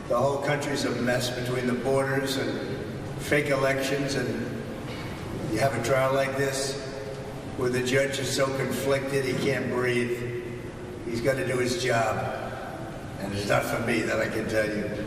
The whole country's a mess between the borders and fake elections, and you have a trial like this where the judge is so conflicted he can't breathe. He's got to do his job, and it's not for me, that I can tell you.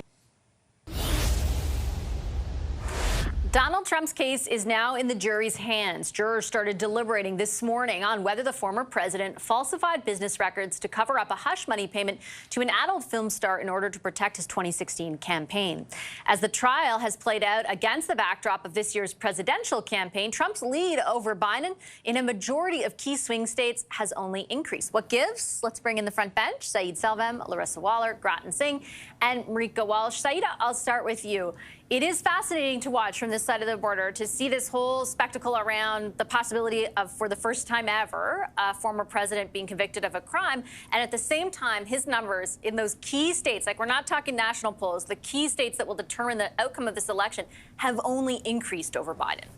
Donald Trump's case is now in the jury's hands. Jurors started deliberating this morning on whether the former president falsified business records to cover up a hush money payment to an adult film star in order to protect his 2016 campaign. As the trial has played out against the backdrop of this year's presidential campaign, Trump's lead over Biden in a majority of key swing states has only increased. What gives? Let's bring in the front bench: Saeed Selvam, Larissa Waller, Grattan Singh, and Marika Walsh. Saeed, I'll start with you. It is fascinating to watch from this side of the border to see this whole spectacle around the possibility of, for the first time ever, a former president being convicted of a crime. And at the same time, his numbers in those key states, like we're not talking national polls, the key states that will determine the outcome of this election have only increased over Biden.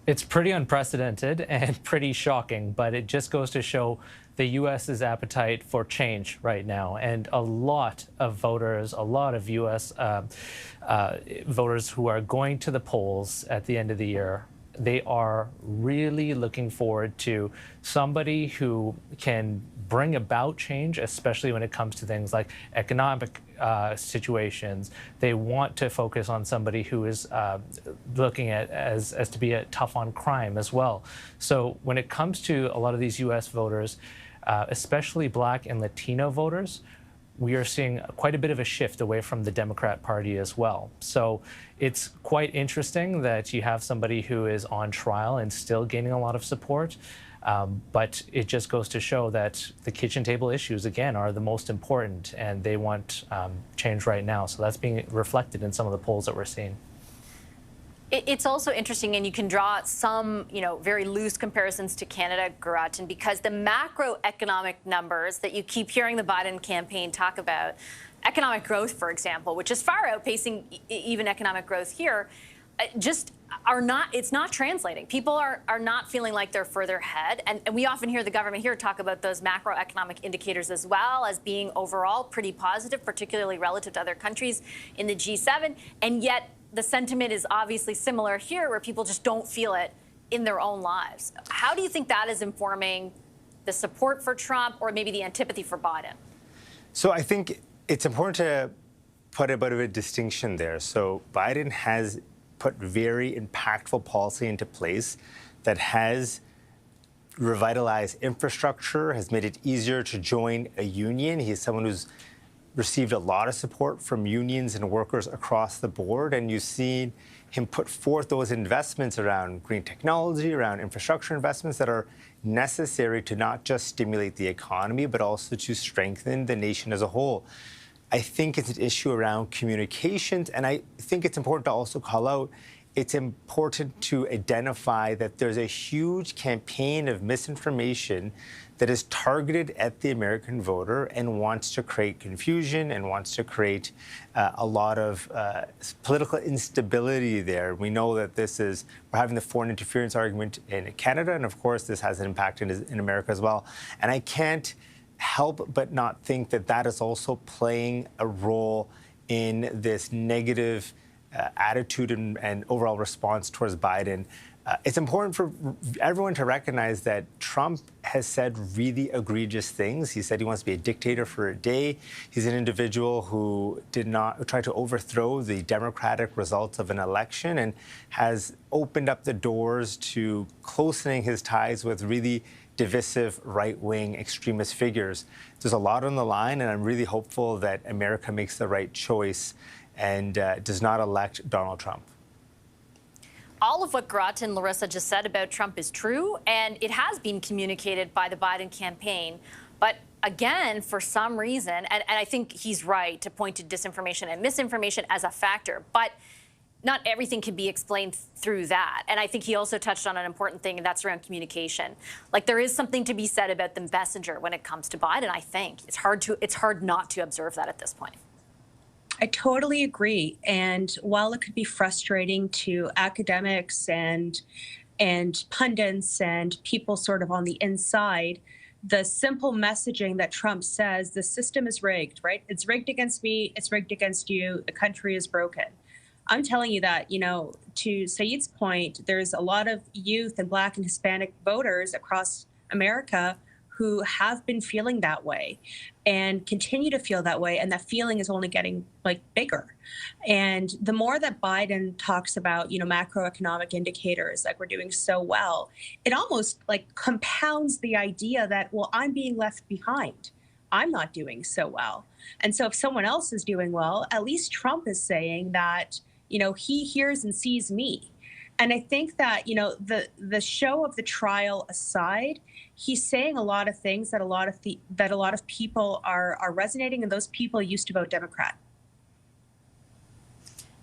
It's pretty unprecedented and pretty shocking, but it just goes to show the U.S.'s appetite for change right now. And a lot of voters, a lot of U.S. Voters who are going to the polls at the end of the year, they are really looking forward to somebody who can bring about change, especially when it comes to things like economic situations. They want to focus on somebody who is looking at as to be tough on crime as well. So when it comes to a lot of these U.S. voters, especially Black and Latino voters, we are seeing quite a bit of a shift away from the Democrat Party as well. So it's quite interesting that you have somebody who is on trial and still gaining a lot of support. But it just goes to show that the kitchen table issues, again, are the most important, and they want change right now. So that's being reflected in some of the polls that we're seeing. It's also interesting, and you can draw some, very loose comparisons to Canada, Grattan, because the macroeconomic numbers that you keep hearing the Biden campaign talk about, economic growth, for example, which is far outpacing even economic growth here, just it's not translating. People are not feeling like they're further ahead. And we often hear the government here talk about those macroeconomic indicators as well as being overall pretty positive, particularly relative to other countries in the G7. And yet the sentiment is obviously similar here, where people just don't feel it in their own lives. How do you think that is informing the support for Trump or maybe the antipathy for Biden? So I think it's important to put a bit of a distinction there. So Biden has put very impactful policy into place that has revitalized infrastructure, has made it easier to join a union. He's someone who's received a lot of support from unions and workers across the board, and you've seen him put forth those investments around green technology, around infrastructure investments that are necessary to not just stimulate the economy, but also to strengthen the nation as a whole. I think it's an issue around communications, and I think it's important to also call out, it's important to identify that there's a huge campaign of misinformation that is targeted at the American voter and wants to create confusion and wants to create a lot of political instability there. We know that we're having the foreign interference argument in Canada, and of course this has an impact in America as well. And I can't help but not think that that is also playing a role in this negative attitude and overall response towards Biden. It's important for everyone to recognize that Trump has said really egregious things. He said he wants to be a dictator for a day. He's an individual who tried to overthrow the democratic results of an election and has opened up the doors to closening his ties with really divisive right-wing extremist figures. There's a lot on the line, and I'm really hopeful that America makes the right choice and does not elect Donald Trump. All of what Grattan and Larissa just said about Trump is true, and it has been communicated by the Biden campaign. But again, for some reason, and I think he's right to point to disinformation and misinformation as a factor, but not everything can be explained through that. And I think he also touched on an important thing, and that's around communication. Like, there is something to be said about the messenger when it comes to Biden, I think. It's hard not to observe that at this point. I totally agree. And while it could be frustrating to academics and pundits and people sort of on the inside, the simple messaging that Trump says, the system is rigged, right? It's rigged against me. It's rigged against you. The country is broken. I'm telling you that, to Saeed's point, there's a lot of youth and Black and Hispanic voters across America who have been feeling that way and continue to feel that way. And that feeling is only getting bigger. And the more that Biden talks about, macroeconomic indicators, like we're doing so well, it almost compounds the idea that, well, I'm being left behind. I'm not doing so well. And so if someone else is doing well, at least Trump is saying that, he hears and sees me. And I think that, the show of the trial aside, he's saying a lot of things that a lot of people are resonating, and those people used to vote Democrat.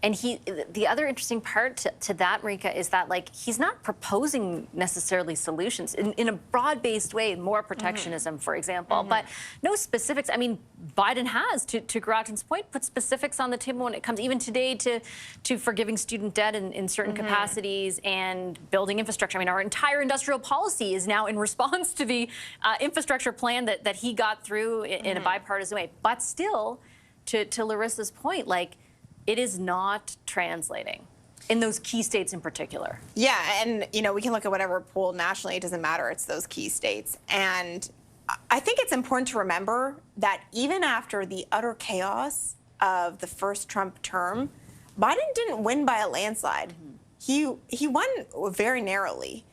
And the other interesting part to that, Marika, is that he's not proposing necessarily solutions in a broad-based way, more protectionism, for example, but no specifics. I mean, Biden has, to Grattan's point, put specifics on the table when it comes even today to forgiving student debt in certain capacities and building infrastructure. I mean, our entire industrial policy is now in response to the infrastructure plan that he got through in a bipartisan way. But still, to Larissa's point, it is not translating in those key states in particular. Yeah, and we can look at whatever poll nationally, it doesn't matter, it's those key states. And I think it's important to remember that even after the utter chaos of the first Trump term, Biden didn't win by a landslide. He won very narrowly.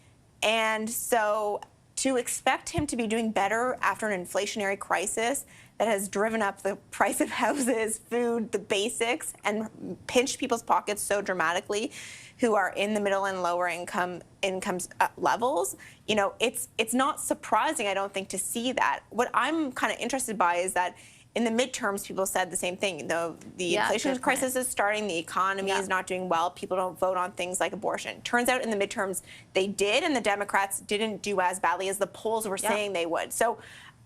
And so to expect him to be doing better after an inflationary crisis that has driven up the price of houses, food, the basics, and pinched people's pockets so dramatically who are in the middle and lower incomes levels, it's not surprising, I don't think, to see that. What I'm kind of interested by is that in the midterms, people said the same thing. The inflation crisis is starting, the economy is not doing well, people don't vote on things like abortion. Turns out in the midterms, they did, and the Democrats didn't do as badly as the polls were saying they would. So,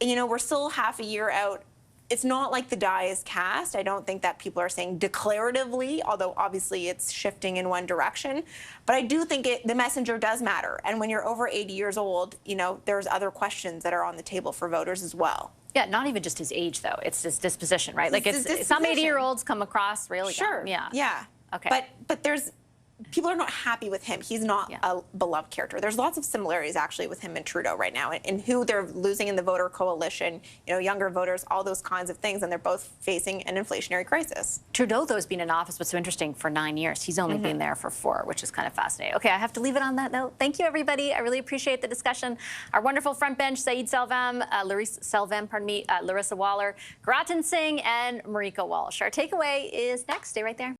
we're still half a year out. It's not like the die is cast. I don't think that people are saying declaratively, although obviously it's shifting in one direction. But I do think the messenger does matter. And when you're over 80 years old, there's other questions that are on the table for voters as well. Yeah, not even just his age, though. It's his disposition, right? Some 80-year-olds come across really young. Yeah. Okay. But people are not happy with him. He's not a beloved character. There's lots of similarities, actually, with him and Trudeau right now, and who they're losing in the voter coalition, younger voters, all those kinds of things, and they're both facing an inflationary crisis. Trudeau, though, has been in office, what's so interesting, for 9 years. He's only been there for 4, which is kind of fascinating. Okay, I have to leave it on that note. Thank you, everybody. I really appreciate the discussion. Our wonderful front bench, Saeed Selvam, Larissa Waller, Grattan Singh, and Marika Walsh. Our takeaway is next. Stay right there.